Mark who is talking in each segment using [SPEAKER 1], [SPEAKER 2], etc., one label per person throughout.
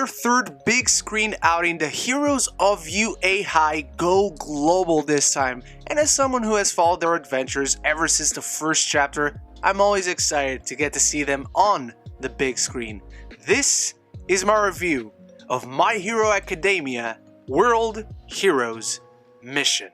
[SPEAKER 1] third big screen outing, the heroes of UA High go global this time, and as someone who has followed their adventures ever since the first chapter, I'm always excited to get to see them on the big screen. This is my review of My Hero Academia World Heroes Mission.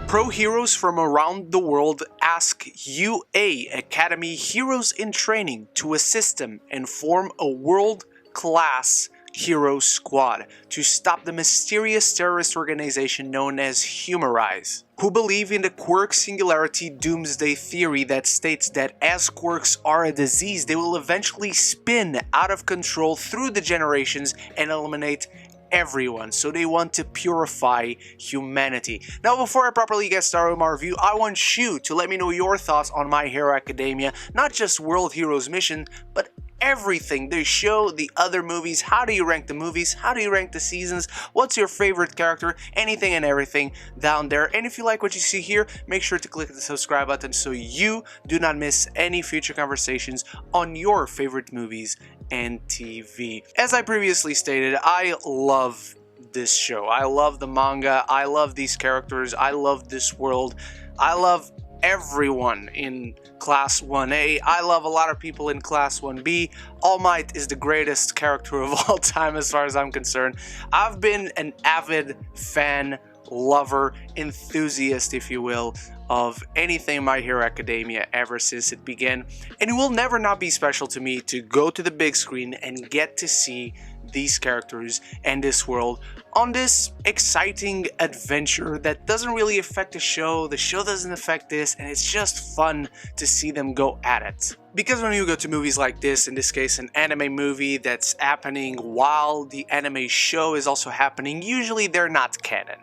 [SPEAKER 1] Pro heroes from around the world ask UA Academy heroes in training to assist them and form a world-class hero squad to stop the mysterious terrorist organization known as Humorize, who believe in the quirk singularity doomsday theory that states that as quirks are a disease, they will eventually spin out of control through the generations and eliminate everyone, so they want to purify humanity. Now, before I properly get started with my review, I want you to let me know your thoughts on My Hero Academia, not just World Heroes Mission, but everything, the show, the other movies. How do you rank the movies? How do you rank the seasons? What's your favorite character? Anything and everything down there. And if you like what you see here, make sure to click the subscribe button so you do not miss any future conversations on your favorite movies and TV. As I previously stated, I love this show. I love the manga. I love these characters. I love this world. I love everyone in Class 1A. I love a lot of people in Class 1B. All Might is the greatest character of all time as far as I'm concerned. I've been an avid fan, lover, enthusiast, if you will, of anything My Hero Academia ever since it began, and it will never not be special to me to go to the big screen and get to see these characters and this world on this exciting adventure that doesn't really affect the show doesn't affect this, and it's just fun to see them go at it. Because when you go to movies like this, in this case an anime movie that's happening while the anime show is also happening, usually they're not canon.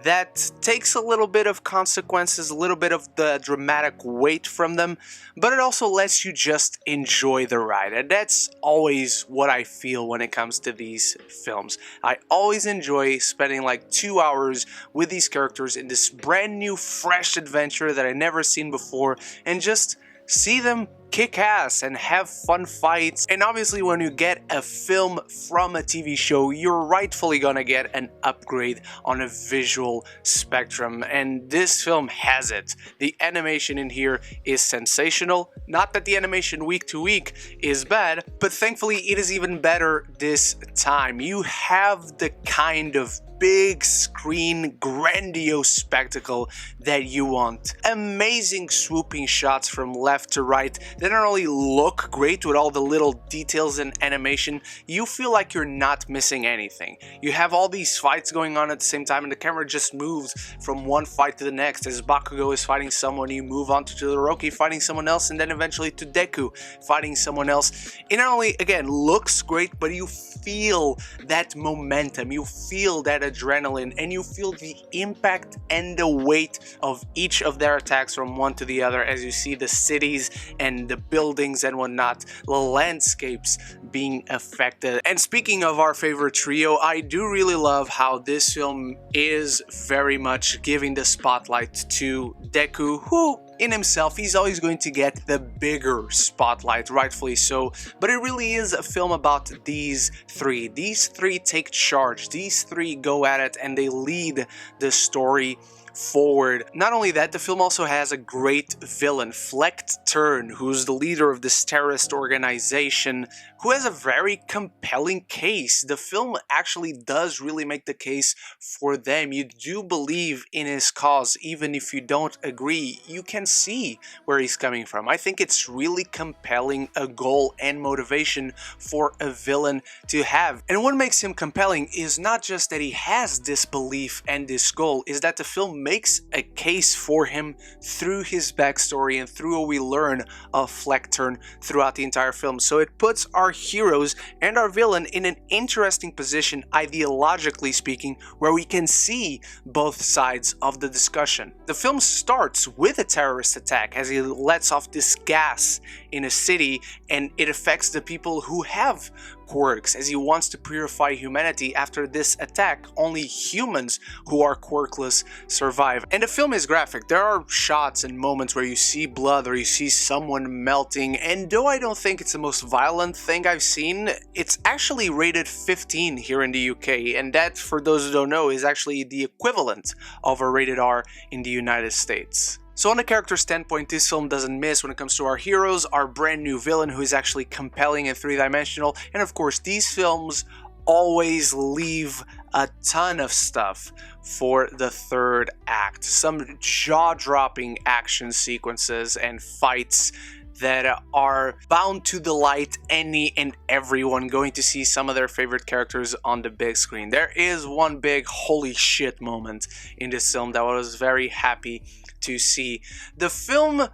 [SPEAKER 1] That takes a little bit of consequences, a little bit of the dramatic weight from them, but it also lets you just enjoy the ride, and that's always what I feel when it comes to these films. I always enjoy spending like 2 hours with these characters in this brand new, fresh adventure that I never seen before, and just see them kick ass and have fun fights. And obviously when you get a film from a TV show, you're rightfully gonna get an upgrade on a visual spectrum, and this film has it. The animation in here is sensational. Not that the animation week to week is bad, but thankfully it is even better this time. You have the kind of big screen grandiose spectacle that you want. Amazing swooping shots from left to right that not only look great with all the little details and animation, you feel like you're not missing anything. You have all these fights going on at the same time, and the camera just moves from one fight to the next. As Bakugo is fighting someone, you move on to Todoroki fighting someone else, and then eventually to Deku fighting someone else. It not only, again, looks great, but you feel that momentum, you feel that adrenaline, and you feel the impact and the weight of each of their attacks from one to the other as you see the cities and the buildings and whatnot, the landscapes being affected. And speaking of our favorite trio, I do really love how this film is very much giving the spotlight to Deku, who in himself, he's always going to get the bigger spotlight, rightfully so, but it really is a film about these three. These three take charge, these three go at it, and they lead the story forward. Not only that, the film also has a great villain, Flecht Turn, who's the leader of this terrorist organization, who has a very compelling case. The film actually does really make the case for them. You do believe in his cause, even if you don't agree. You can see where he's coming from. I think it's really compelling, a goal and motivation for a villain to have. And what makes him compelling is not just that he has this belief and this goal, is that the film makes a case for him through his backstory and through what we learn of Flecht Turn throughout the entire film. So it puts our heroes and our villain in an interesting position, ideologically speaking, where we can see both sides of the discussion. The film starts with a terrorist attack as he lets off this gas in a city, and it affects the people who have quirks, as he wants to purify humanity. After this attack, only humans who are quirkless survive. And the film is graphic. There are shots and moments where you see blood or you see someone melting, and though I don't think it's the most violent thing I've seen, it's actually rated 15 here in the UK, and that, for those who don't know, is actually the equivalent of a rated R in the United States. So on a character standpoint, this film doesn't miss when it comes to our heroes, our brand new villain who is actually compelling and three-dimensional, and of course these films always leave a ton of stuff for the third act. Some jaw-dropping action sequences and fights that are bound to delight any and everyone going to see some of their favorite characters on the big screen. There is one big holy shit moment in this film that I was very happy to see. The film,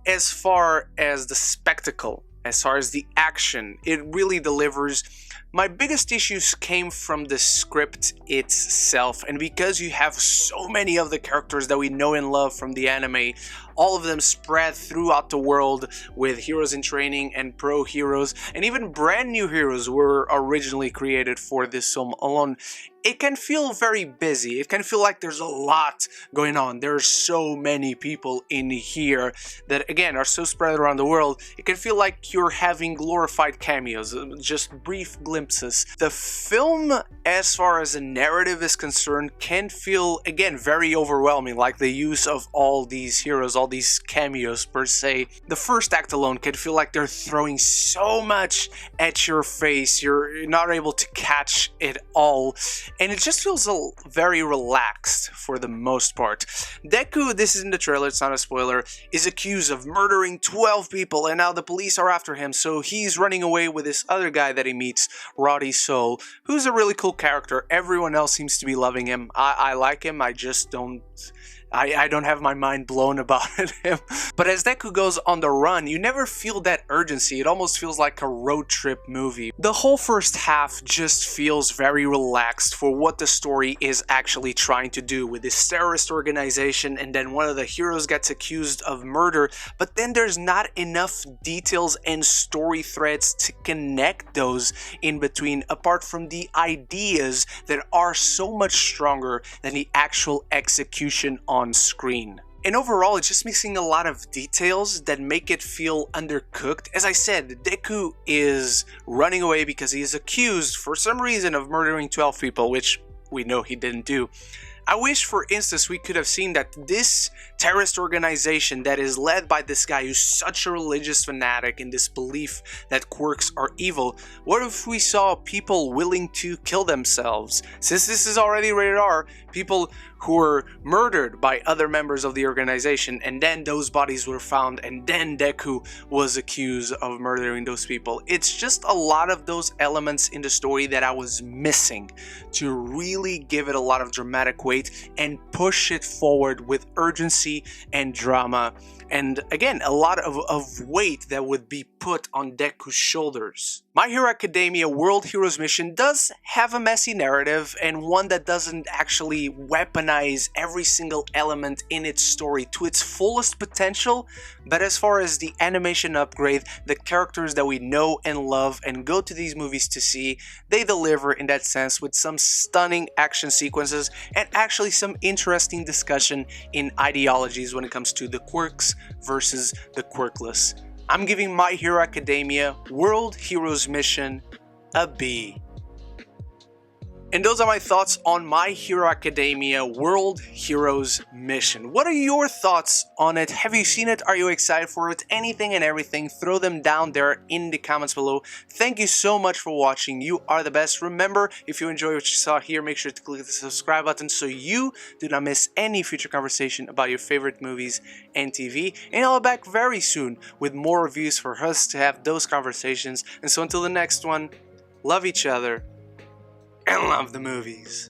[SPEAKER 1] as far as the spectacle, as far as the action, it really delivers. My biggest issues came from the script itself, and because you have so many of the characters that we know and love from the anime, all of them spread throughout the world with heroes in training and pro heroes, and even brand new heroes were originally created for this film alone. It can feel very busy. It can feel like there's a lot going on. There's so many people in here that, again, are so spread around the world. It can feel like you're having glorified cameos, just brief glimpses. The film, as far as the narrative is concerned, can feel, again, very overwhelming, like the use of all these heroes, all these cameos per se. The first act alone can feel like they're throwing so much at your face. You're not able to catch it all. And it just feels very relaxed for the most part. Deku, this is in the trailer, it's not a spoiler, is accused of murdering 12 people, and now the police are after him, so he's running away with this other guy that he meets, Roddy Soul, who's a really cool character. Everyone else seems to be loving him. I like him, I just don't... I don't have my mind blown about him. But as Deku goes on the run, you never feel that urgency. It almost feels like a road trip movie. The whole first half just feels very relaxed for what the story is actually trying to do with this terrorist organization, and then one of the heroes gets accused of murder, but then there's not enough details and story threads to connect those in between, apart from the ideas that are so much stronger than the actual execution on screen. And overall, it's just missing a lot of details that make it feel undercooked. As I said, Deku is running away because he is accused for some reason of murdering 12 people, which we know he didn't do. I wish, for instance, we could have seen that this terrorist organization that is led by this guy who's such a religious fanatic in this belief that quirks are evil, what if we saw people willing to kill themselves? Since this is already rated R, people who were murdered by other members of the organization, and then those bodies were found, and then Deku was accused of murdering those people. It's just a lot of those elements in the story that I was missing to really give it a lot of dramatic weight and push it forward with urgency and drama, and again, a lot of weight that would be put on Deku's shoulders. My Hero Academia World Heroes Mission does have a messy narrative, and one that doesn't actually weaponize every single element in its story to its fullest potential, but as far as the animation upgrade, the characters that we know and love and go to these movies to see, they deliver in that sense with some stunning action sequences and actually some interesting discussion in ideologies when it comes to the quirks versus the quirkless. I'm giving My Hero Academia World Heroes Mission a B. And those are my thoughts on My Hero Academia World Heroes Mission. What are your thoughts on it? Have you seen it? Are you excited for it? Anything and everything, throw them down there in the comments below. Thank you so much for watching. You are the best. Remember, if you enjoy what you saw here, make sure to click the subscribe button so you do not miss any future conversation about your favorite movies and TV. And I'll be back very soon with more reviews for us to have those conversations. And so until the next one, love each other and love the movies.